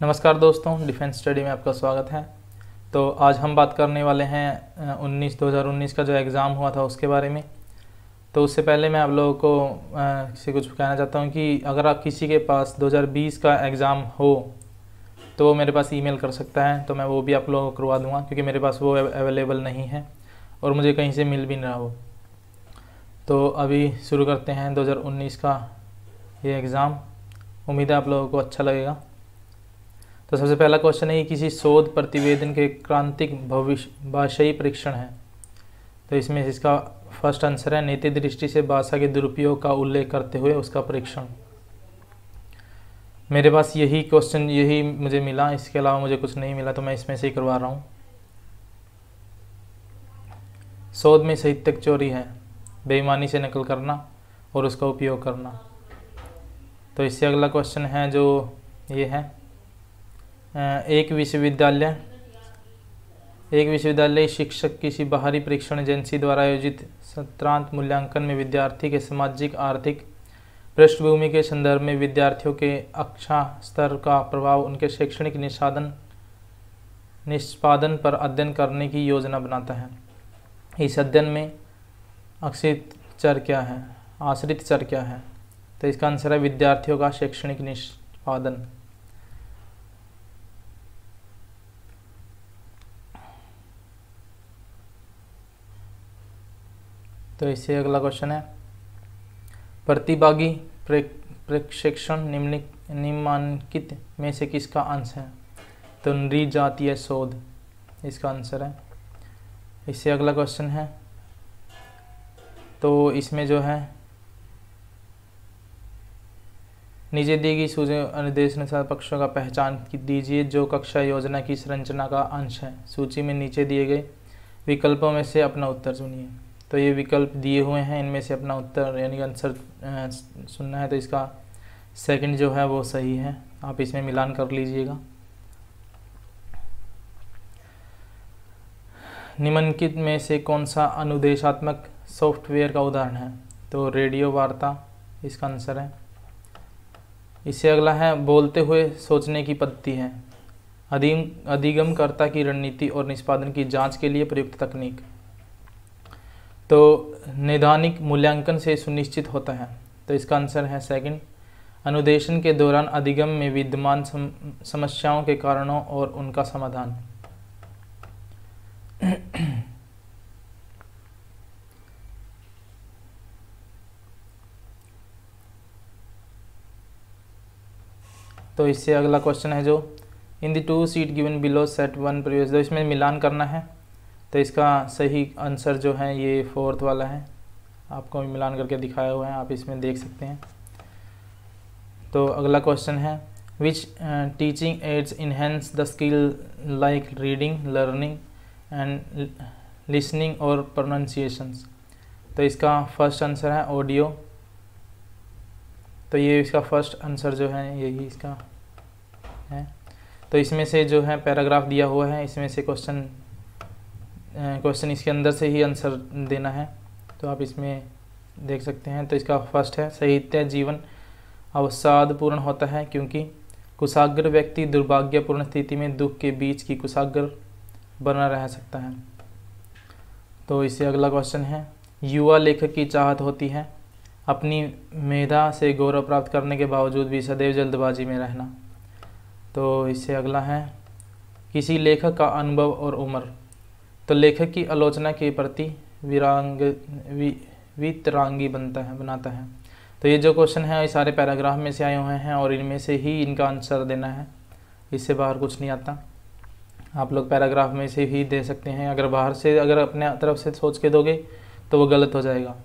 नमस्कार दोस्तों, defence study में आपका स्वागत है। तो आज हम बात करने वाले हैं 2019 का जो एग्ज़ाम हुआ था उसके बारे में। तो उससे पहले मैं आप लोगों को से कुछ कहना चाहता हूं कि अगर आप किसी के पास 2020 का एग्ज़ाम हो तो वो मेरे पास ईमेल कर सकता है, तो मैं वो भी आप लोगों को करवा दूंगा, क्योंकि मेरे पास वो अवेलेबल नहीं है और मुझे कहीं से मिल भी नहीं रहा वो। तो अभी शुरू करते हैं 2019 का ये एग्ज़ाम। उम्मीद है आप लोगों को अच्छा लगेगा। तो सबसे पहला क्वेश्चन है कि किसी शोध प्रतिवेदन के क्रांतिक भाषाई परीक्षण है। तो इसमें इसका फर्स्ट आंसर है नीति दृष्टि से भाषा के दुरुपयोग का उल्लेख करते हुए उसका परीक्षण। मेरे पास यही क्वेश्चन यही मुझे मिला, इसके अलावा मुझे कुछ नहीं मिला, तो मैं इसमें से ही करवा रहा हूँ। शोध में साहित्यिक चोरी है बेईमानी से नकल करना और उसका उपयोग करना। तो इससे अगला क्वेश्चन है जो ये है, एक विश्वविद्यालय शिक्षक किसी बाहरी परीक्षण एजेंसी द्वारा आयोजित सत्रांत मूल्यांकन में विद्यार्थी के सामाजिक आर्थिक पृष्ठभूमि के संदर्भ में विद्यार्थियों के अक्षा स्तर का प्रभाव उनके शैक्षणिक निष्पादन पर अध्ययन करने की योजना बनाता है। इस अध्ययन में आश्रित चर क्या है? तो इसका आंसर है विद्यार्थियों का शैक्षणिक निष्पादन। तो इससे अगला क्वेश्चन है, प्रतिभागी प्रशिक्षण निम्नलिखित में से किसका अंश है? तो नृजातीय शोध इसका आंसर है। इससे अगला क्वेश्चन है, तो इसमें जो है नीचे दी गई सूची अनुदेशानुसार पक्षों का पहचान दीजिए जो कक्षा योजना की संरचना का अंश है। सूची में नीचे दिए गए विकल्पों में से अपना उत्तर चुनिए। तो ये विकल्प दिए हुए हैं, इनमें से अपना उत्तर यानी आंसर सुनना है। तो इसका सेकंड जो है वो सही है, आप इसमें मिलान कर लीजिएगा। निम्नलिखित में से कौन सा अनुदेशात्मक सॉफ्टवेयर का उदाहरण है? तो रेडियो वार्ता इसका आंसर है। इससे अगला है बोलते हुए सोचने की पद्धति है अधिगमकर्ता की रणनीति और निष्पादन की जांच के लिए प्रयुक्त तकनीक। तो नैदानिक मूल्यांकन से सुनिश्चित होता है। तो इसका आंसर है सेकंड। अनुदेशन के दौरान अधिगम में विद्यमान समस्याओं के कारणों और उनका समाधान। तो इससे अगला क्वेश्चन है जो in the two seat given below set one previous. तो इसमें मिलान करना है। तो इसका सही आंसर जो है ये फोर्थ वाला है, आपको मिलान करके दिखाया हुआ है, आप इसमें देख सकते हैं। तो अगला क्वेश्चन है which teaching aids enhance the skill like reading learning and listening और प्रोनाउंसिएशंस। तो इसका फर्स्ट आंसर है ऑडियो। तो ये इसका फर्स्ट आंसर जो है यही इसका है। तो इसमें से जो है पैराग्राफ दिया हुआ है, इसमें से क्वेश्चन इसके अंदर से ही आंसर देना है। तो आप इसमें देख सकते हैं। तो इसका फर्स्ट है साहित्य जीवन अवसादपूर्ण होता है क्योंकि कुशाग्र व्यक्ति दुर्भाग्यपूर्ण स्थिति में दुख के बीच की कुशाग्र बना रह सकता है। तो इससे अगला क्वेश्चन है युवा लेखक की चाहत होती है अपनी मेधा से गौरव प्राप्त करने के बावजूद भी सदैव जल्दबाजी में रहना। तो इससे अगला है किसी लेखक का अनुभव और उम्र। तो लेखक की आलोचना के प्रति वितरांगी बनाता है। तो ये जो क्वेश्चन है ये सारे पैराग्राफ में से आए हुए हैं और इनमें से ही इनका आंसर देना है, इससे बाहर कुछ नहीं आता। आप लोग पैराग्राफ में से ही दे सकते हैं। अगर बाहर से अगर अपने तरफ से सोच के दोगे तो वो गलत हो जाएगा,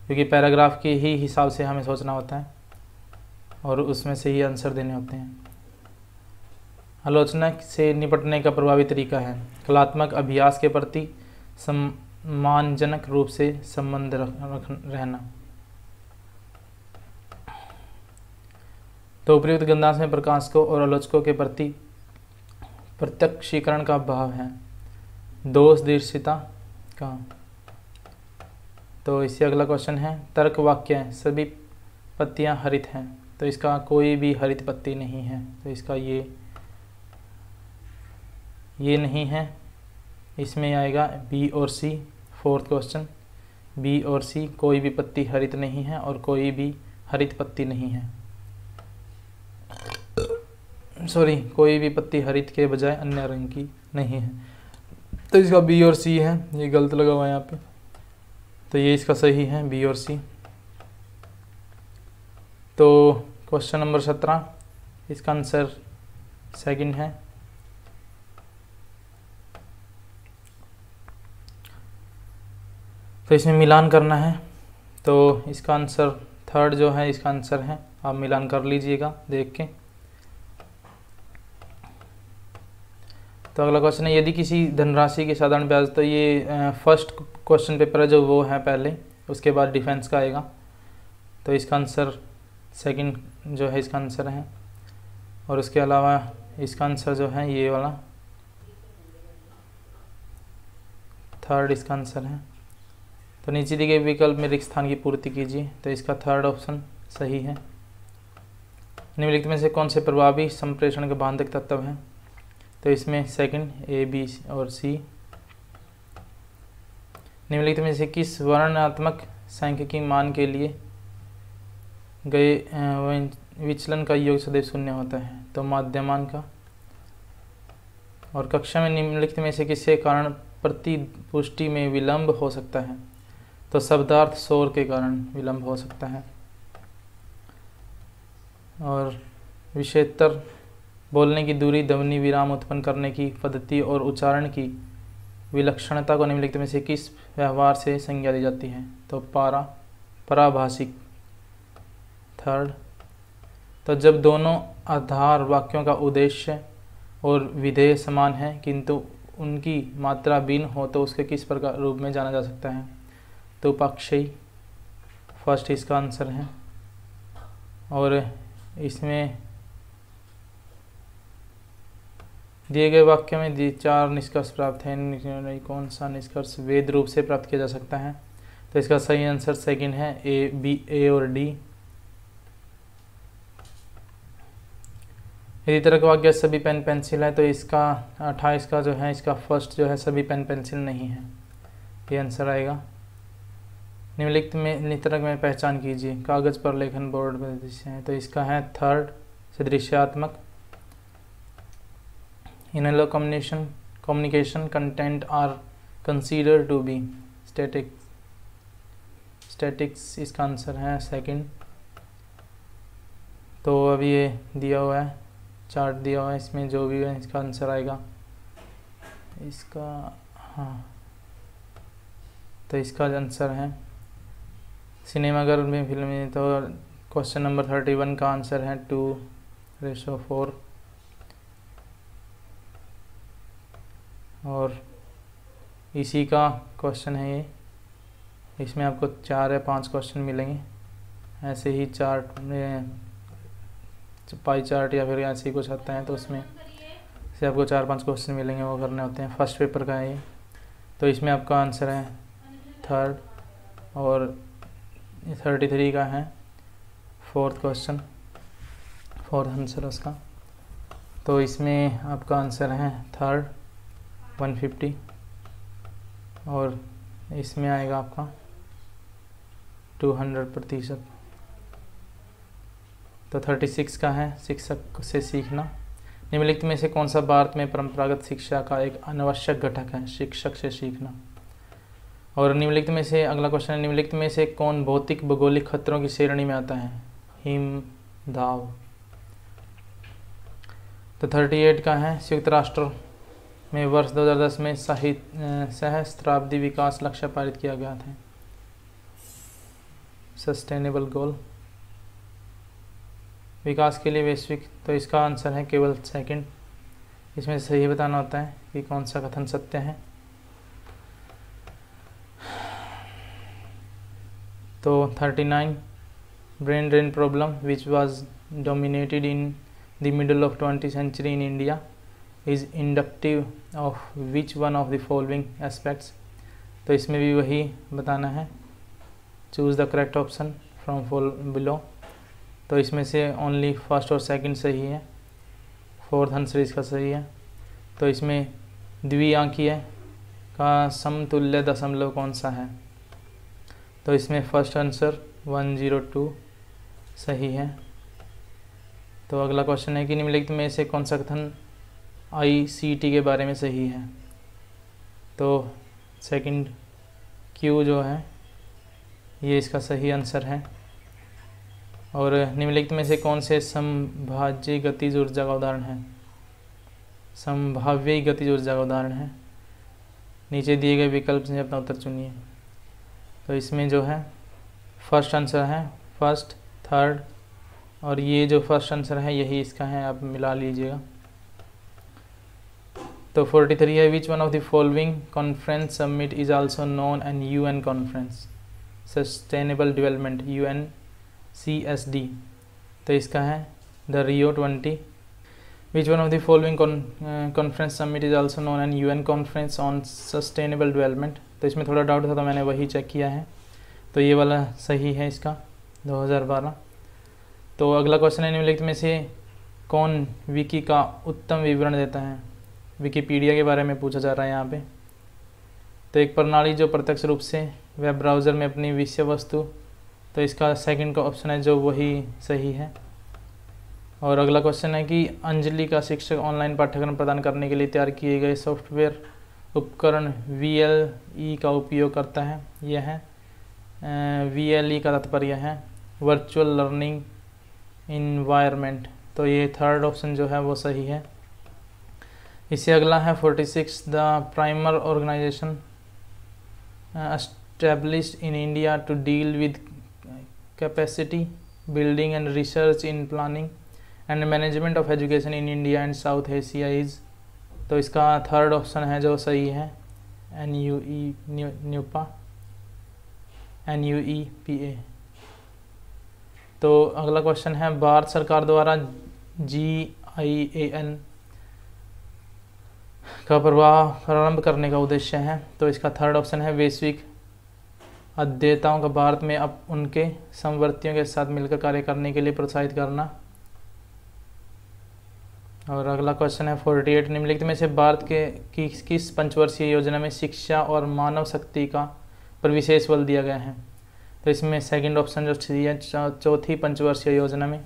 क्योंकि पैराग्राफ के ही हिसाब से हमें सोचना होता है और उसमें से ही आंसर देने होते हैं। आलोचना से निपटने का प्रभावी तरीका है कलात्मक अभ्यास के प्रति सम्मानजनक रूप से संबंध रहना। तो उपयुक्त गंधांश में प्रकाशकों और आलोचकों के प्रति प्रत्यक्षीकरण का भाव है दोष दृश्यता का। तो इससे अगला क्वेश्चन है तर्क वाक्य सभी पत्तियां हरित हैं। तो इसका कोई भी हरित पत्ती नहीं है। तो इसका ये ये नहीं है, इसमें आएगा बी और सी। फोर्थ क्वेश्चन, बी और सी, कोई भी पत्ती हरित नहीं है और कोई भी हरित पत्ती नहीं है। सॉरी, कोई भी पत्ती हरित के बजाय अन्य रंग की नहीं है। तो इसका बी और सी है, ये गलत लगा हुआ है यहाँ पे, तो ये इसका सही है, बी और सी। तो क्वेश्चन नंबर 17, इसका आंसर सेकंड है। तो इसमें मिलान करना है, तो इसका आंसर थर्ड जो है इसका आंसर है। आप मिलान कर लीजिएगा देख के। तो अगला क्वेश्चन है, यदि किसी धनराशि के साधारण ब्याज, तो ये फर्स्ट क्वेश्चन पेपर है जो वो है पहले, उसके बाद डिफेंस का आएगा। तो इसका आंसर सेकंड जो है इसका आंसर है। और उसके अलावा इसका आंसर जो है ये वाला थर्ड इसका आंसर है। तो नीचे दिए गए विकल्प में रिक्त स्थान की पूर्ति कीजिए, तो इसका थर्ड ऑप्शन सही है। निम्नलिखित में से कौन से प्रभावी संप्रेषण के बांधक तत्व हैं? तो इसमें सेकंड ए, बी और सी। निम्नलिखित में से किस वर्णनात्मक सांख्यिकी मान के लिए गए विचलन का योग सदैव शून्य होता है? तो माध्यमान का। और कक्षा में निम्नलिखित में से किसके कारण प्रतिपुष्टि में विलंब हो सकता है? तो शब्दार्थ शोर के कारण विलंब हो सकता है। और विषयत्तर बोलने की दूरी, ध्वनि विराम उत्पन्न करने की पद्धति और उच्चारण की विलक्षणता को निम्नलिखित में से किस व्यवहार से संज्ञा दी जाती है? तो पराभाषिक थर्ड। तो जब दोनों आधार वाक्यों का उद्देश्य और विधेय समान है किंतु उनकी मात्रा भिन्न हो तो उसके किस प्रकार रूप में जाना जा सकता है? तो पक्षी फर्स्ट इसका आंसर है। और इसमें दिए गए वाक्य में 4 निष्कर्ष प्राप्त हैं, कौन सा निष्कर्ष वेद रूप से प्राप्त किया जा सकता है? तो इसका सही आंसर सेकंड है, ए, बी, ए और डी। यदि तरह का वाक्य सभी पेन पेंसिल है, तो इसका 28 का जो है इसका फर्स्ट जो है सभी पेन पेंसिल नहीं है, ये आंसर आएगा। निम्नलिखित में नितरक में पहचान कीजिए, कागज पर लेखन बोर्ड पर दृश्य है। तो इसका है third सदृश्यात्मक। In hello communication content are considered to be statics इसका आंसर है सेकंड। तो अभी ये दिया हुआ है, चार्ट दिया हुआ है, इसमें जो भी है इसका आंसर आएगा इसका, हाँ, तो इसका आंसर है सिनेमाघर में फिल्म में। तो क्वेश्चन नंबर 31 का आंसर है 2:4। और इसी का क्वेश्चन है ये, इसमें आपको 4 या 5 क्वेश्चन मिलेंगे। ऐसे ही चार्ट में पाई चार्ट या फिर ऐसे ही कुछ आता है, तो उसमें से आपको 4-5 क्वेश्चन मिलेंगे, वो करने होते हैं। फर्स्ट पेपर का है ये। तो इसमें आपका आंसर है थर्ड। और 33 का है फोर्थ क्वेश्चन, फोर्थ आंसर उसका। तो इसमें आपका आंसर है थर्ड 150। और इसमें आएगा आपका 200%। तो 36 का है शिक्षक से सीखना। निम्नलिखित में से कौन सा भारत में परंपरागत शिक्षा का एक अनावश्यक घटक है? शिक्षक से सीखना। और निम्नलिखित में से अगला क्वेश्चन है, निम्नलिखित में से कौन भौतिक भौगोलिक खतरों की श्रेणी में आता है? हिम दाव। तो 38 का है संयुक्त राष्ट्र में वर्ष 2010 में सहस्त्राब्दी विकास लक्ष्य पारित किया गया था, सस्टेनेबल गोल, विकास के लिए वैश्विक। तो इसका आंसर है केवल सेकंड। इसमें सही बताना होता है कि कौन सा कथन सत्य है। तो 39 brain drain problem which was dominated in the middle of 20th century in India is inductive of which one of the following aspects? तो इसमें भी वही बताना है, choose the correct option from below. तो इसमें से ओनली फर्स्ट और सेकंड सही है, फोर्थ आंसर इसका सही है। तो इसमें द्विआंकीय का समतुल्य दशमलव कौन सा है? तो इसमें फर्स्ट आंसर 102 सही है। तो अगला क्वेश्चन है कि निम्नलिखित में से कौन सा कथन ICT के बारे में सही है? तो सेकंड Q जो है ये इसका सही आंसर है। और निम्नलिखित में से कौन से संभाव्य गतिज ऊर्जा का उदाहरण है? संभाव्य गतिज ऊर्जा का उदाहरण है। नीचे दिए गए विकल्प से अपना उत्तर चुनिए। तो इसमें जो है फर्स्ट आंसर है फर्स्ट, थर्ड, और ये जो फर्स्ट आंसर है यही इसका है, आप मिला लीजिएगा। तो 43 है, which one of the following conference summit is also known an UN conference sustainable development UNCSD। तो इसका है the Rio 20। Which one of the following conference summit is also known an UN conference on sustainable development. तो इसमें थोड़ा doubt था तो मैंने वही चेक किया है। तो ये वाला सही है इसका 2012। तो अगला क्वेश्चन है, निम्नलिखित में से कौन विकी का उत्तम विवरण देता है? विकिपीडिया के बारे में पूछा जा रहा है यहाँ पे। तो एक प्रणाली जो प्रत्यक्ष रूप से वेब ब्राउज़र में अपनी विषय वस्तु, तो इसका सेकंड का ऑप्शन है जो वही सही है। और अगला क्वेश्चन है कि अंजलि का शिक्षक ऑनलाइन पाठ्यक्रम प्रदान करने के लिए तैयार किए गए सॉफ्टवेयर उपकरण VLE का उपयोग करता है। यह है VLE का तात्पर्य है वर्चुअल लर्निंग इन्वायरमेंट। तो ये थर्ड ऑप्शन जो है वो सही है। इससे अगला है 46, the premier organisation established in India to deal with capacity building and research in planning and management of education in India and South Asia is. तो इसका थर्ड ऑप्शन है जो सही है NUEPA। तो अगला क्वेश्चन है, भारत सरकार द्वारा GIAN का प्रारंभ करने का उद्देश्य है। तो इसका थर्ड ऑप्शन है वैश्विक अध्येताओं का भारत में अब उनके समवर्तियों के साथ मिलकर कार्य करने के लिए प्रोत्साहित करना। और अगला क्वेश्चन है 48, निम्नलिखित में से भारत के किस पंचवर्षीय योजना में शिक्षा और मानव शक्ति का पर विशेष बल दिया गया है? तो इसमें सेकंड ऑप्शन जो सही है चौथी पंचवर्षीय योजना में।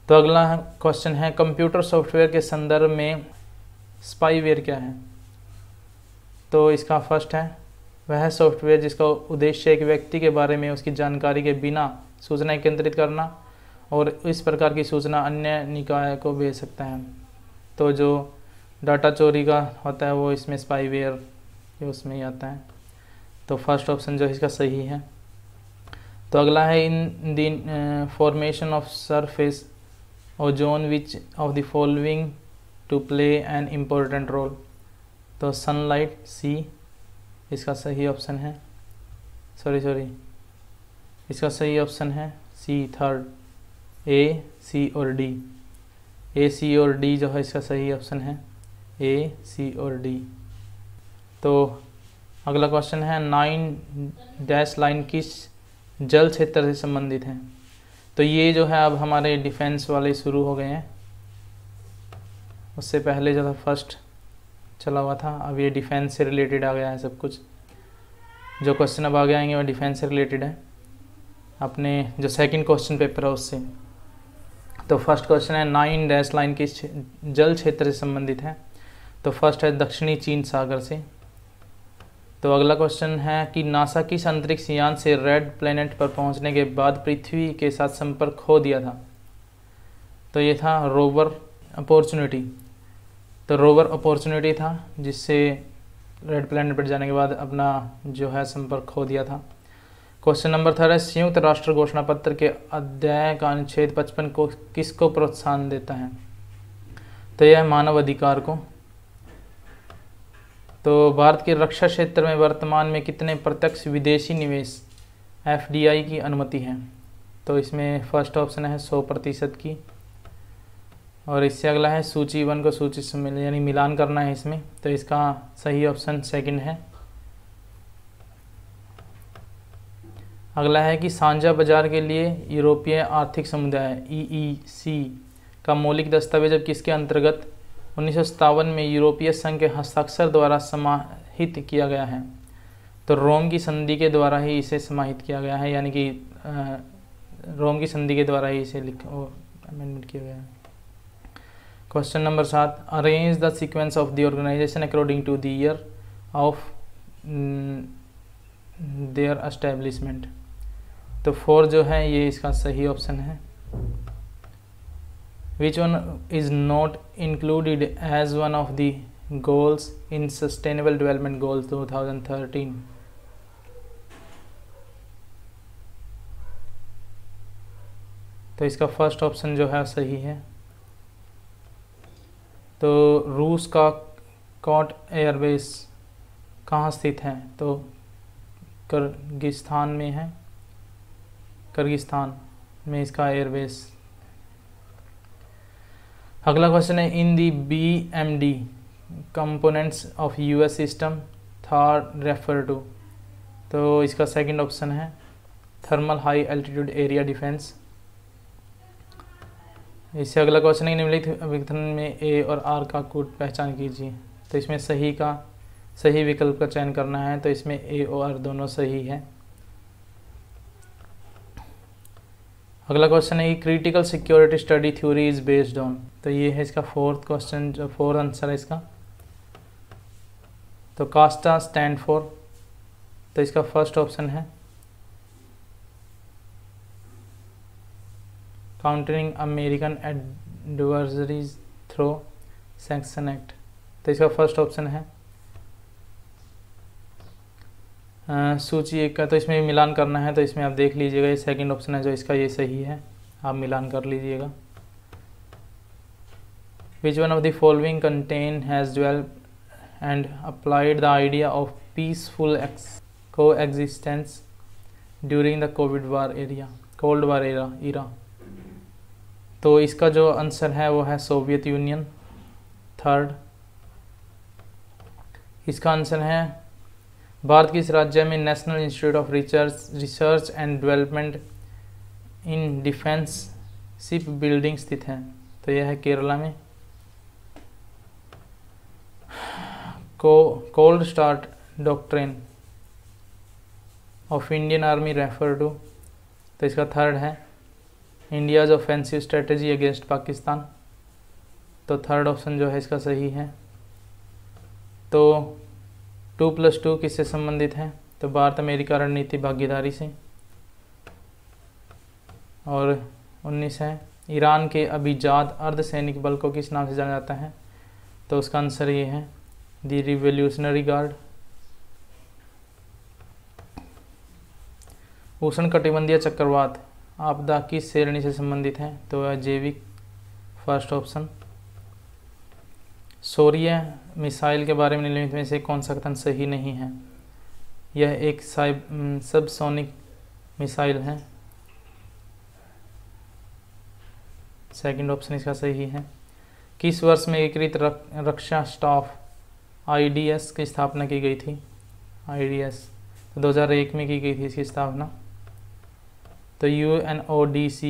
तो अगला क्वेश्चन है, कंप्यूटर सॉफ्टवेयर के संदर्भ में स्पाईवेयर क्या है? तो इसका फर्स्ट है वह सॉफ्टवेयर जिसका उद्देश्य एक व्यक्ति के बारे में उसकी जानकारी के बिना सूचना एकत्रित करना और इस प्रकार की सूचना अन्य निकाय को भेज सकता है। तो जो डाटा चोरी का होता है वो इसमें स्पाईवेयर उसमें ही आता है। तो फर्स्ट ऑप्शन जो है इसका सही है। तो अगला है, in the formation of surface ozone which of the following to play an important role. तो सनलाइट C इसका सही ऑप्शन है। इसका सही ऑप्शन है C थर्ड, A, C और D। A, C और D जो है इसका सही ऑप्शन है A, C और D। तो अगला क्वेश्चन है, 9 डैश लाइन किस जल क्षेत्र से संबंधित है? तो ये जो है अब हमारे डिफेंस वाले शुरू हो गए हैं। उससे पहले जो था फर्स्ट चला हुआ था, अब ये डिफेंस से रिलेटेड आ गया है सब कुछ। जो क्वेश्चन अब आगे आएंगे वो डिफेंस से रिलेटेड है, अपने जो सेकंड क्वेश्चन पेपर है उससे। तो फर्स्ट क्वेश्चन है, 9 डैश लाइन किस जल क्षेत्र से संबंधित है? तो फर्स्ट है दक्षिणी चीन सागर से। तो अगला क्वेश्चन है कि नासा किस अंतरिक्ष यान से रेड प्लैनेट पर पहुंचने के बाद पृथ्वी के साथ संपर्क खो दिया था? तो ये था रोवर अपॉर्चुनिटी। तो रोवर अपॉर्चुनिटी था जिससे रेड प्लैनेट पर जाने के बाद अपना जो है संपर्क खो दिया था। क्वेश्चन नंबर 3 है, संयुक्त राष्ट्र घोषणा पत्र के अध्याय का अनुच्छेद 55 को किसको प्रोत्साहन देता है? तो यह मानव अधिकार को। तो भारत के रक्षा क्षेत्र में वर्तमान में कितने प्रत्यक्ष विदेशी निवेश FDI की अनुमति है? तो इसमें फर्स्ट ऑप्शन है 100% की। और इससे अगला है सूची 1 को सूची से यानी मिलान करना है इसमें। तो इसका सही ऑप्शन सेकंड है। अगला है कि साझा बाजार के लिए यूरोपीय आर्थिक समुदाय EEC का मौलिक दस्तावेज अब किसके अंतर्गत 1957 में यूरोपीय संघ के हस्ताक्षर द्वारा समाहित किया गया है। तो रोम की संधि के द्वारा ही इसे समाहित किया गया है, यानी कि रोम की संधि के द्वारा ही इसे अमेंडमेंट किया गया है। Question number 7, arrange the sequence of the organisation according to the year of their establishment. तो 4 जो है ये इसका सही ऑप्शन है। Which one is not included as one of the goals in Sustainable Development Goals 2013? तो इसका फर्स्ट ऑप्शन जो है सही है। तो रूस का कॉट एयरबेस कहाँ स्थित है? तो किर्गिस्तान में है, किर्गिस्तान में इसका एयरबेस। अगला क्वेश्चन है, in the BMD components of US system third refer to. तो इसका सेकंड ऑप्शन है thermal high altitude area defence. इससे अगला क्वेश्चन है, निम्नलिखित विकथन में A और R का कूट पहचान कीजिए। तो इसमें सही विकल्प का चयन करना है। तो इसमें A और R दोनों सही है। अगला क्वेश्चन है, critical security study theory is based on. तो ये है इसका फोर्थ क्वेश्चन, जो फोर्थ आंसर है इसका। तो कास्टा स्टैंड फॉर। तो इसका फर्स्ट ऑप्शन है countering American adversaries through sanction act. तो इसका फर्स्ट ऑप्शन है सूची 1 का। तो इसमें मिलान करना है। तो इसमें आप देख लीजिएगा, ये सेकंड ऑप्शन है जो इसका, ये सही है। आप मिलान कर लीजिएगा। Which one of the following content has developed and applied the idea of peaceful coexistence during the cold war era. तो इसका जो आंसर है वो है सोवियत यूनियन, थर्ड। इसका आंसर है भारत किस राज्य में National Institute of Research and Development in Defence Ship Building स्थित है? तो यह है केरला में। Cold start doctrine of Indian army refer to. तो इसका थर्ड है India's offensive strategy against Pakistan. तो थर्ड ऑप्शन जो है इसका सही है। तो 2+2 किससे संबंधित है? तो भारत अमेरिका रणनीति भागीदारी से। और 19 है, ईरान के अभिजात अर्धसैनिक बल को किस नाम से जाना जाता है? तो उसका आंसर ये है द रिवोल्यूशनरी गार्ड। उष्णकटिबंधीय चक्रवात आपदा किस श्रेणी से संबंधित है? तो जैविक, फर्स्ट ऑप्शन। सौर्य मिसाइल के बारे में निम्नलिखित में से कौन सा कथन सही नहीं है? यह एक सबसोनिक मिसाइल है, सेकंड ऑप्शन इसका सही है। किस वर्ष में एकीकृत रक्षा स्टाफ IDS की स्थापना की गई थी? IDS तो 2001 में की गई थी इसकी स्थापना। तो UNODC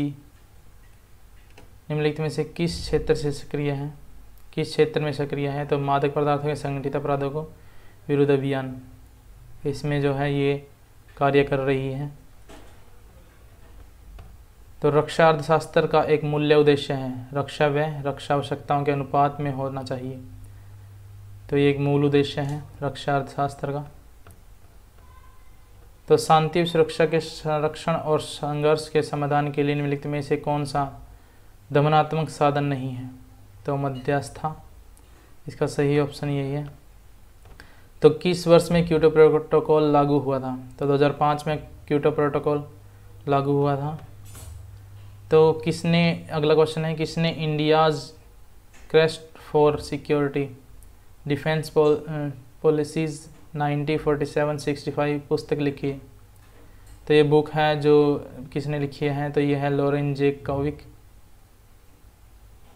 निम्नलिखित में से किस क्षेत्र से सक्रिय है? किस क्षेत्र में सक्रिय है? तो मादक पदार्थों के संगठित अपराधों को विरुद्ध अभियान, इसमें जो है ये कार्य कर रही है। तो रक्षा अर्थशास्त्र का एक मूल्य उद्देश्य है रक्षा व्यय रक्षा आवश्यकताओं के अनुपात में होना चाहिए। तो ये एक मूल उद्देश्य है रक्षा अर्थशास्त्र का। तो शांति सुरक्षा के संरक्षण और संघर्ष के समाधान के लिए निम्नलिखित में से कौन सा दमनात्मक साधन नहीं है? तो मध्यस्थता, इसका सही ऑप्शन यही है। तो किस वर्ष में क्योटो प्रोटोकॉल लागू हुआ था? तो 2005 में क्योटो प्रोटोकॉल लागू हुआ था। तो किसने, अगला क्वेश्चन है, किसने India's quest for security defence policies 1947-65 पुस्तक लिखी है? तो ये बुक है जो किसने लिखी है? तो ये है लॉरेन जे कॉविक,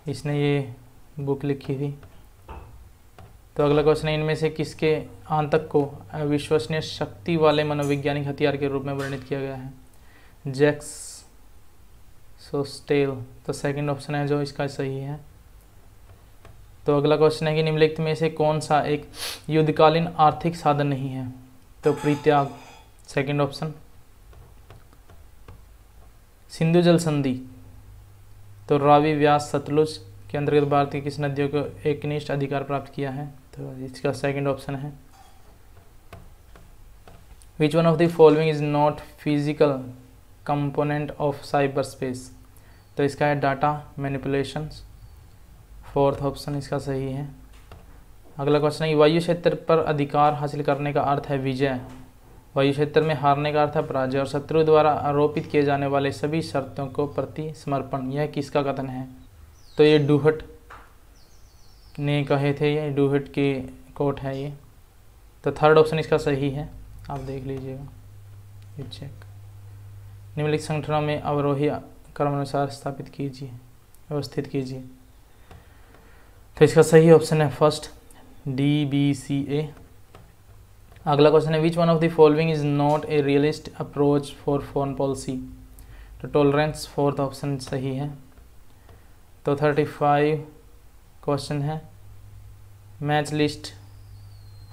इसने ये बुक लिखी थी। तो अगला क्वेश्चन है, इनमें से किसके आतंक को अविश्वसनीय शक्ति वाले मनोवैज्ञानिक हथियार के रूप में वर्णित किया गया है? जैक्स सोस्टेल। तो सेकंड ऑप्शन है जो इसका सही है। तो अगला क्वेश्चन है कि निम्नलिखित में से कौन सा एक युद्धकालीन आर्थिक साधन नहीं है? तो परित्याग, सेकंड ऑप्शन। सिंधु जल संधि, तो रावी, व्यास, सतलुज के अंतर्गत भारत की किस नदियों को एकनिष्ठ अधिकार प्राप्त किया है? तो इसका सेकंड ऑप्शन है। Which one of the following is not physical component of cyber space? तो इसका है डाटा मैनिपुलेशन, फोर्थ ऑप्शन इसका सही है। अगला क्वेश्चन है कि वायु क्षेत्र पर अधिकार हासिल करने का अर्थ है विजय, वायु क्षेत्र में हारने का अर्थ है पराजय, और शत्रु द्वारा आरोपित किए जाने वाले सभी शर्तों को प्रति समर्पण। यह किसका कथन है? तो ये डूहट ने कहे थे, ये डूहट के कोट है ये। तो थर्ड ऑप्शन इसका सही है, आप देख लीजिएगा, ये चेक। निम्नलिखित संगठनों में अवरोही क्रमानुसार स्थापित कीजिए, व्यवस्थित कीजिए। तो इसका सही ऑप्शन है फर्स्ट, DBCA। अगला क्वेश्चन है which one of the following is not a realist approach for foreign policy? तो टॉलरेंस, फोर्थ ऑप्शन सही है। तो 35 क्वेश्चन है, मैच लिस्ट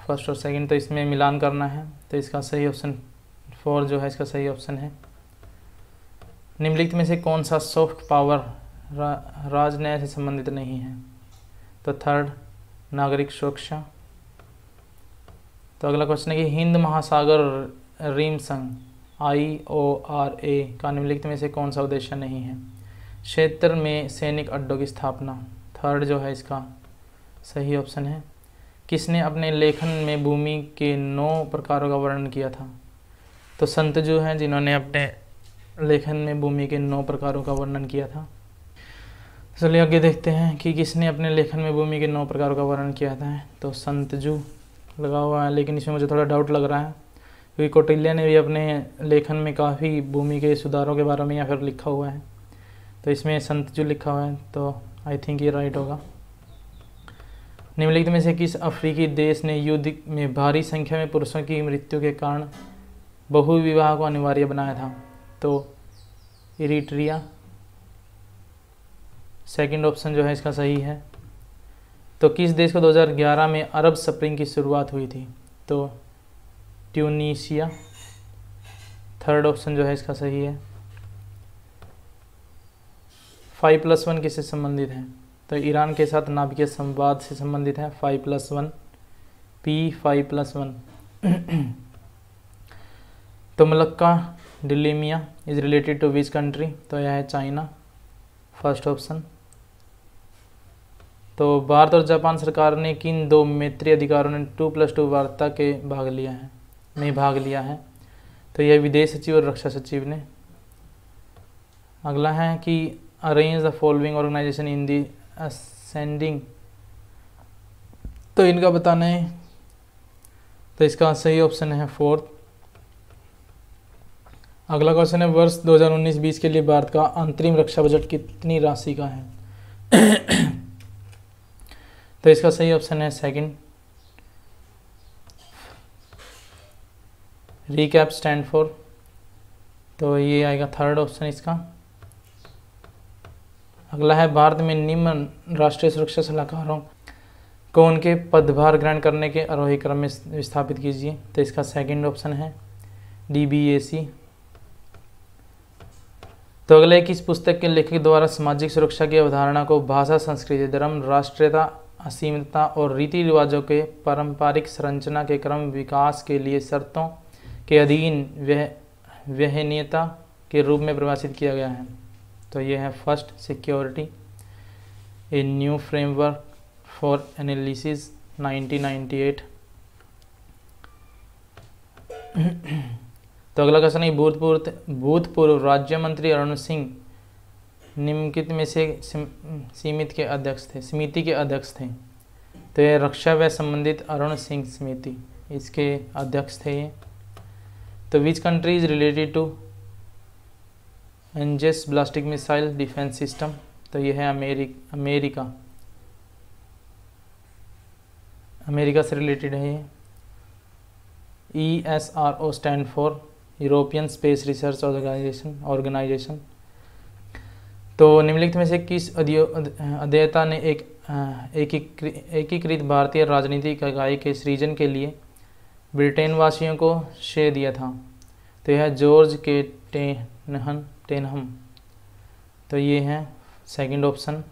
फर्स्ट और सेकंड, तो इसमें मिलान करना है। तो इसका सही ऑप्शन 4 जो है इसका सही ऑप्शन है। निम्नलिखित में से कौन सा सॉफ्ट पावर राजन्याय से संबंधित नहीं है? तो थर्ड, नागरिक सुरक्षा। तो अगला क्वेश्चन है कि हिंद महासागर रीम संघ IORA का निम्नलिखित में से कौन सा उद्देश्य नहीं है? क्षेत्र में सैनिक अड्डों की स्थापना, थर्ड जो है इसका सही ऑप्शन है। किसने अपने लेखन में भूमि के 9 प्रकारों का वर्णन किया था? तो संत जो हैं जिन्होंने अपने लेखन में भूमि के 9 प्रकारों का वर्णन किया था। चलिए आगे देखते हैं कि किसने अपने लेखन में भूमि के 9 प्रकारों का वर्णन किया था। तो संतजू लगा हुआ है, लेकिन इसमें मुझे थोड़ा डाउट लग रहा है क्योंकि कौटिल्य ने भी अपने लेखन में काफ़ी भूमि के सुधारों के बारे में या फिर लिखा हुआ है। तो इसमें संतजू लिखा हुआ है, तो आई थिंक ये राइट होगा। निम्नलिखित में से किस अफ्रीकी देश ने युद्ध में भारी संख्या में पुरुषों की मृत्यु के कारण बहुविवाह को अनिवार्य बनाया था? तो इरिट्रिया, सेकंड ऑप्शन जो है इसका सही है। तो किस देश को 2011 में अरब स्प्रिंग की शुरुआत हुई थी? तो ट्यूनीशिया, थर्ड ऑप्शन जो है इसका सही है। 5+1 किससे संबंधित है? तो ईरान के साथ नाभिकीय संवाद से संबंधित है 5+1, P5+1। तो Malacca dilemma is related to which country? तो यह है चाइना, फर्स्ट ऑप्शन। तो भारत और जापान सरकार ने किन 2 मैत्री अधिकारों ने 2+2 वार्ता के भाग लिया है? तो यह विदेश सचिव और रक्षा सचिव ने। अगला है कि arrange the following organisation in the ascending, तो इनका बताना है। तो इसका सही ऑप्शन है फोर्थ। अगला क्वेश्चन है वर्ष 2019-20 के लिए भारत का अंतरिम रक्षा बजट कितनी राशि का है? तो इसका सही ऑप्शन है सेकंड। रिकैप स्टैंड फॉर, तो ये आएगा थर्ड ऑप्शन इसका। अगला है भारत में निम्न राष्ट्रीय सुरक्षा सलाहकारों को उनके पदभार ग्रहण करने के आरोही क्रम में विस्थापित कीजिए। तो इसका सेकंड ऑप्शन है DBAC। तो अगले किस पुस्तक के लेखक द्वारा सामाजिक सुरक्षा की अवधारणा को भाषा, संस्कृति, धर्म, राष्ट्रीयता, असीमता और रीति रिवाजों के पारंपरिक संरचना के क्रम विकास के लिए शर्तों के अधीन वहनीयता के रूप में परिभाषित किया गया है? तो ये है first, security, a new framework for analysis 1998। तो अगला क्वेश्चन है भूतपूर्व राज्य मंत्री अरुण सिंह निम्नलिखित में से समिति के अध्यक्ष थे? तो ये रक्षा व संबंधित अरुण सिंह समिति इसके अध्यक्ष थे ये। तो which country is related to Aegis ballistic missile defence system? तो ये है अमेरिका से रिलेटेड है ये। ESRO stand for European Space Research Organisation. तो निम्नलिखित में से किस अध्येता ने एक एकीकृत भारतीय राजनीतिक इकाई के सृजन के लिए ब्रिटेन वासियों को श्रेय दिया था? तो यह जॉर्ज के टेनहम। तो ये है सेकंड ऑप्शन।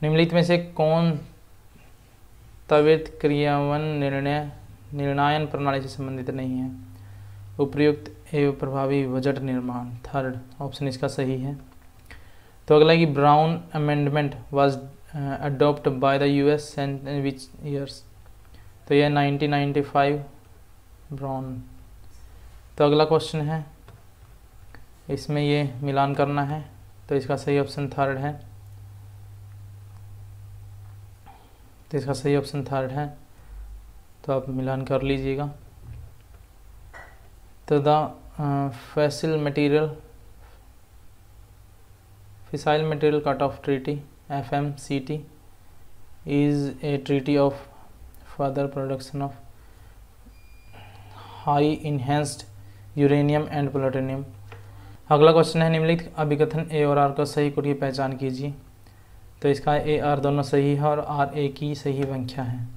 निम्नलिखित में से कौन त्वरित क्रियान्वयन निर्णायन प्रणाली से संबंधित नहीं है? उपयुक्त एवं प्रभावी बजट निर्माण, थर्ड ऑप्शन इसका सही है। तो अगला कि brown amendment was adopt by the US and which years? तो यह 1995 ब्राउन। तो अगला क्वेश्चन है, इसमें ये मिलान करना है, तो इसका सही ऑप्शन थर्ड है। तो इसका सही ऑप्शन थर्ड है, तो आप मिलान कर लीजिएगा। तो the fissile material cut off treaty FMCT is a treaty of further production of high enhanced uranium and plutonium. अगला क्वेश्चन है, निम्नलिखित अभिकथन ए और आर का सही कोटि पहचान कीजिए। तो इसका ए आर दोनों सही है और आर ए की सही व्याख्या है।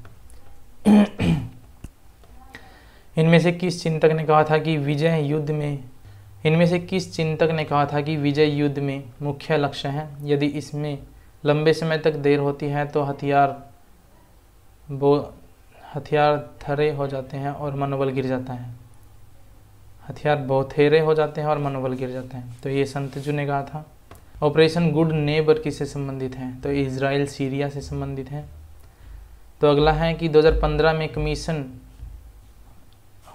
इनमें से किस चिंतक ने कहा था कि विजय युद्ध में मुख्य लक्ष्य है? यदि इसमें लंबे समय तक देर होती है तो हथियार थरे हो जाते हैं और मनोबल गिर जाता है। हथियार बहुथेरे हो जाते हैं और मनोबल गिर जाता है। तो ये संतजू ने कहा था। ऑपरेशन गुड नेबर किससे संबंधित है? तो इजराइल सीरिया से संबंधित है। तो अगला है कि 2015 में कमीशन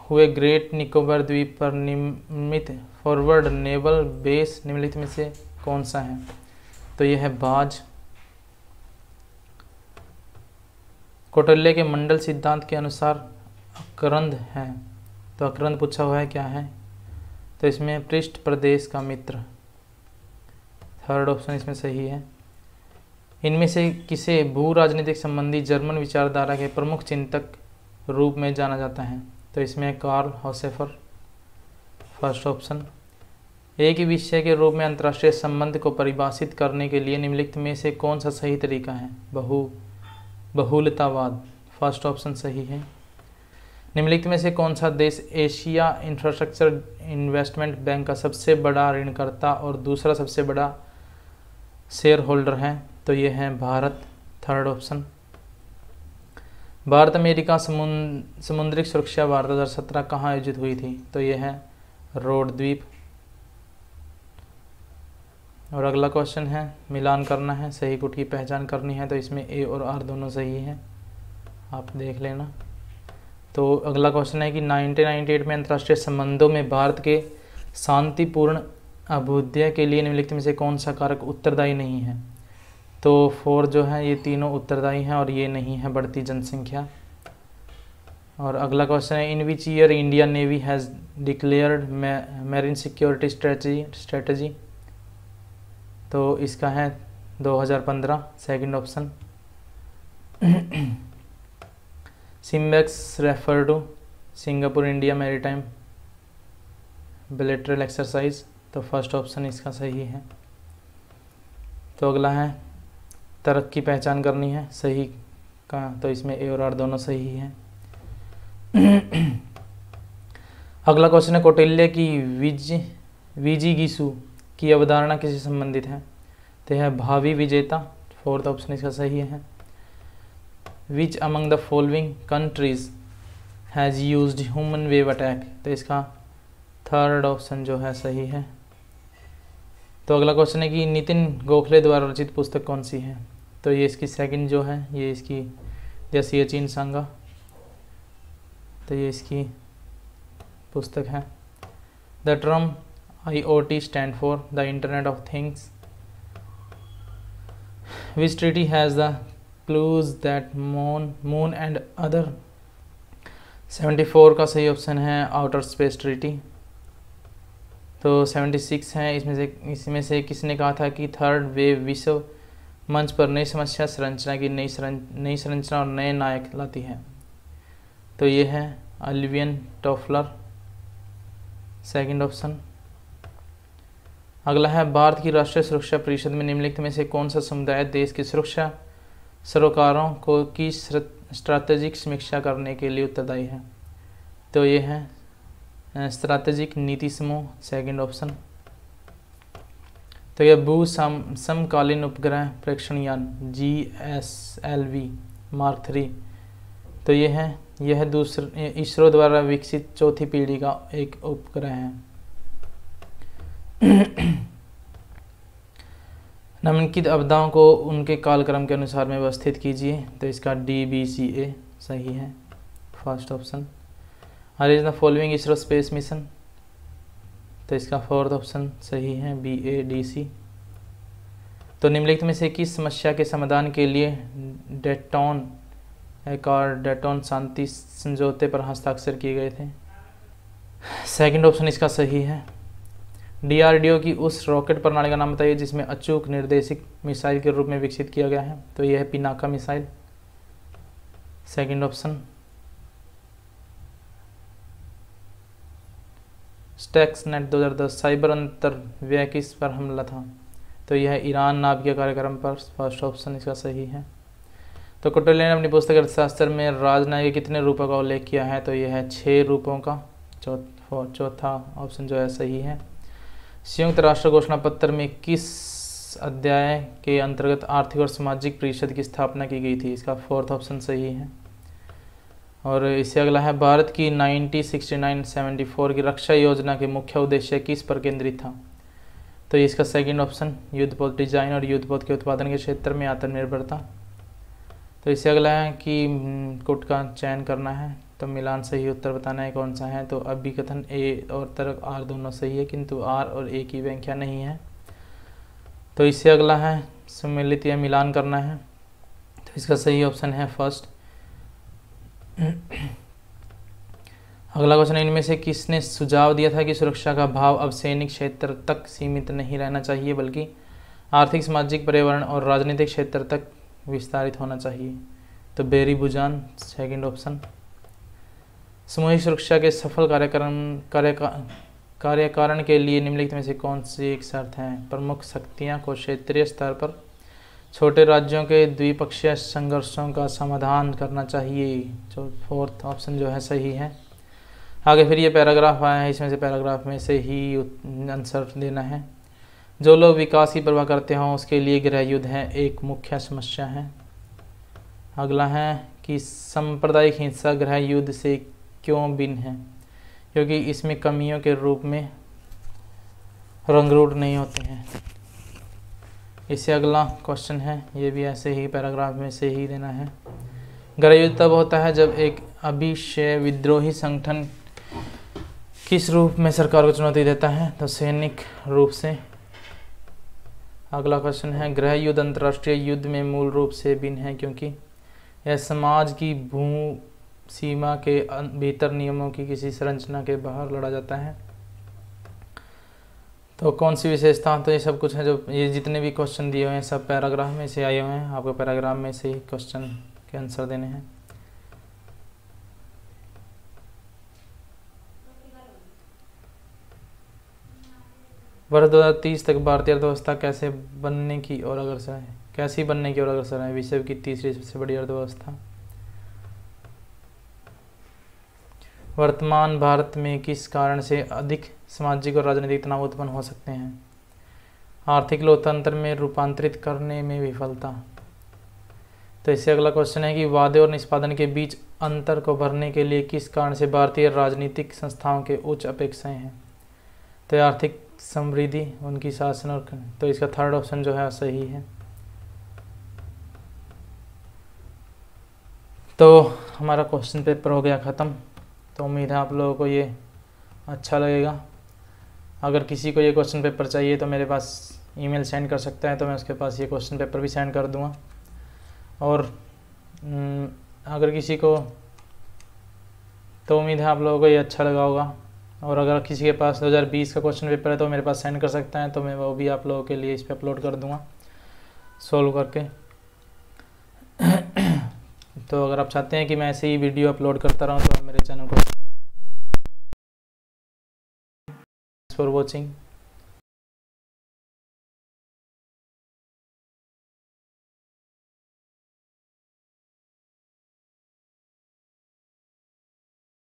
हुए ग्रेट निकोबार द्वीप पर निर्मित फॉरवर्ड नेवल बेस निम्नलिखित में से कौन सा है? तो यह है बाज। कौटिल्य के मंडल सिद्धांत के अनुसार अकरंद है। तो अकरंद पूछा हुआ है क्या है? तो इसमें पृष्ठ प्रदेश का मित्र, थर्ड ऑप्शन इसमें सही है। इनमें से किसे भू राजनीतिक संबंधी जर्मन विचारधारा के प्रमुख चिंतक रूप में जाना जाता है? तो इसमें कार्ल हॉसेफर, फर्स्ट ऑप्शन। एक ही विषय के रूप में अंतर्राष्ट्रीय संबंध को परिभाषित करने के लिए निम्नलिखित में से कौन सा सही तरीका है? बहुलतावाद, फर्स्ट ऑप्शन सही है। निम्नलिखित में से कौन सा देश एशिया इंफ्रास्ट्रक्चर इन्वेस्टमेंट बैंक का सबसे बड़ा ऋणकर्ता और दूसरा सबसे बड़ा शेयर होल्डर है? तो ये है Bharat, third option. Bharat America समुद्री सुरक्षा वार्ता 2017 कहाँ आयोजित हुई थी? तो ये है रोड द्वीप। और अगला क्वेश्चन है, मिलान करना है, सही गुट की पहचान करनी है। तो इसमें ए और आर दोनों सही हैं, आप देख लेना। तो अगला क्वेश्चन है कि 1998 में अंतर्राष्ट्रीय संबंधों में भारत के शांतिपूर्ण अभ्युदय के लिए निम्नलिखित में से कौन सा कारक उत्तरदायी नहीं है? तो 4 जो है ये तीनों उत्तरदायी हैं और ये नहीं है बढ़ती जनसंख्या। और अगला क्वेश्चन है, in which year Indian Navy has declared marine security strategy? तो इसका है 2015, second option. SIMBEX refer to Singapore India maritime bilateral exercise. तो फर्स्ट ऑप्शन इसका सही है। तो अगला है, तर्क की पहचान करनी है सही का। तो इसमें ए और आर दोनों सही हैं। अगला क्वेश्चन है, कौटिल्य की विजिगीषु की अवधारणा किससे संबंधित है? तो यह भावी विजेता, फोर्थ ऑप्शन इसका सही है। Which among the following countries has used human wave attack? तो इसका थर्ड ऑप्शन जो है सही है। तो अगला क्वेश्चन है कि नितिन गोखले द्वारा रचित पुस्तक कौन सी है? तो ये इसकी सेकंड जो है, ये इसकी जैसी चीन संगा। तो ये इसकी पुस्तक है। The term IoT stand for the internet of things. Which treaty has the clues that moon and other? 74 का सही ऑप्शन है आउटर स्पेस ट्रीटी। तो 76 है, इसमें से किसने कहा था कि थर्ड वेव विश्व मंच पर नई समस्या संरचना की नई संरचना और नए नायक लाती है? तो ये है अल्वियन टॉफलर, सेकंड ऑप्शन। अगला है, भारत की राष्ट्रीय सुरक्षा परिषद में निम्नलिखित में से कौन सा समुदाय देश की सुरक्षा सरोकारों को की स्ट्रैटेजिक समीक्षा करने के लिए उत्तरदायी है? तो ये है स्ट्रैटेजिक नीति समूह, सेकंड ऑप्शन। तो यह भू समकालीन उपग्रह प्रेक्षण यान GSLV Mark 3, तो यह दूसरे इसरो द्वारा विकसित चौथी पीढ़ी का एक उपग्रह है। निम्नलिखित आपदाओं को उनके कालक्रम के अनुसार में व्यवस्थित कीजिए। तो इसका DBCA सही है, first option. Arrange the following ISRO space mission, तो इसका फोर्थ ऑप्शन सही है, BADC। तो निम्नलिखित में से किस समस्या के समाधान के लिए डेटॉन शांति समझौते पर हस्ताक्षर किए गए थे? सेकंड ऑप्शन इसका सही है। DRDO की उस रॉकेट प्रणाली का नाम बताइए जिसमें अचूक निर्देशित मिसाइल के रूप में विकसित किया गया है। तो यह है Pinaka missile, second option. Stuxnet 2010 cyber अंतर्व्यय किस पर हमला था? तो यह ईरान नाभिकीय कार्यक्रम पर, फर्स्ट ऑप्शन इसका सही है। तो कौटिल्य ने अपनी पुस्तक अर्थशास्त्र में राजनय के कितने रूपों का उल्लेख किया है? तो यह है 6 रूपों का, चौथा ऑप्शन जो है सही है। संयुक्त राष्ट्र घोषणा पत्र में किस अध्याय के अंतर्गत आर्थिक और सामाजिक परिषद की स्थापना की गई थी? इसका फोर्थ ऑप्शन सही है। और इससे अगला है, भारत की 1969-74 की रक्षा योजना के मुख्य उद्देश्य किस पर केंद्रित था? तो इसका सेकंड ऑप्शन, युद्धपोत डिजाइन और युद्धपोत के उत्पादन के क्षेत्र में आत्मनिर्भरता। तो इससे अगला है कि कुट का चयन करना है, तो मिलान सही उत्तर बताना है कौन सा है। तो अभिकथन A और तर्क R दोनों सही है, किंतु R और A की व्याख्या नहीं है। तो इससे अगला है सम्मिलित या मिलान करना है, तो इसका सही ऑप्शन है फर्स्ट। अगला क्वेश्चन, इनमें से किसने सुझाव दिया था कि सुरक्षा का भाव अब सैनिक क्षेत्र तक सीमित नहीं रहना चाहिए बल्कि आर्थिक, सामाजिक, पर्यावरण और राजनीतिक क्षेत्र तक विस्तारित होना चाहिए? तो बेरी बुजान, सेकंड ऑप्शन। सामूहिक सुरक्षा के सफल कार्यकारण के लिए निम्नलिखित में से कौन सी एक शर्त है? प्रमुख शक्तियां को क्षेत्रीय स्तर पर छोटे राज्यों के द्विपक्षीय संघर्षों का समाधान करना चाहिए। जो फोर्थ ऑप्शन जो है सही है। आगे फिर ये पैराग्राफ आया है, इसमें से पैराग्राफ में से ही आंसर देना है। जो लोग विकास की परवाह करते हों उसके लिए गृह युद्ध है एक मुख्य समस्या है। अगला है कि सांप्रदायिक हिंसा गृह युद्ध से क्यों भिन्न है? क्योंकि इसमें कमियों के रूप में रंगरूट नहीं होते हैं। इससे अगला क्वेश्चन है, ये भी ऐसे ही पैराग्राफ में से ही देना है। गृह युद्ध तब होता है जब एक अभिशय विद्रोही संगठन किस रूप में सरकार को चुनौती देता है? तो सैनिक रूप से। अगला क्वेश्चन है, गृह युद्ध अंतर्राष्ट्रीय युद्ध में मूल रूप से भिन्न है क्योंकि यह समाज की भू सीमा के भीतर नियमों की किसी संरचना के बाहर लड़ा जाता है। तो कौन सी विशेषता? तो ये सब कुछ है, जो ये जितने भी क्वेश्चन दिए हुए हैं सब पैराग्राफ में से आए हुए हैं। आपको पैराग्राफ में से ही क्वेश्चन के आंसर देने हैं। वर्ष 2030 तक भारतीय अर्थव्यवस्था कैसी बनने की ओर अग्रसर है? विश्व की तीसरी सबसे बड़ी अर्थव्यवस्था। वर्तमान भारत में किस कारण से अधिक सामाजिक और राजनीतिक तनाव उत्पन्न हो सकते हैं? आर्थिक लोकतंत्र में रूपांतरित करने में विफलता। तो इससे अगला क्वेश्चन है कि वादे और निष्पादन के बीच अंतर को भरने के लिए किस कारण से भारतीय राजनीतिक संस्थाओं के उच्च अपेक्षाएं हैं? तो आर्थिक समृद्धि, उनकी शासन और, तो इसका थर्ड ऑप्शन जो है सही है। तो हमारा क्वेश्चन पेपर हो गया ख़त्म। तो उम्मीद है आप लोगों को ये अच्छा लगेगा। अगर किसी को ये क्वेश्चन पेपर चाहिए तो मेरे पास ईमेल सेंड कर सकता है, तो मैं उसके पास ये क्वेश्चन पेपर भी सेंड कर दूँगा। और अगर किसी को, तो उम्मीद है आप लोगों को ये अच्छा लगा होगा। और अगर किसी के पास 2020 का क्वेश्चन पेपर है तो मेरे पास सेंड कर सकता है, तो मैं वो भी आप लोगों के लिए इस पर अपलोड कर दूँगा सोल्व करके। तो अगर आप चाहते हैं कि मैं ऐसे ही वीडियो अपलोड करता रहूं तो आप मेरे चैनल को फॉर वॉचिंग।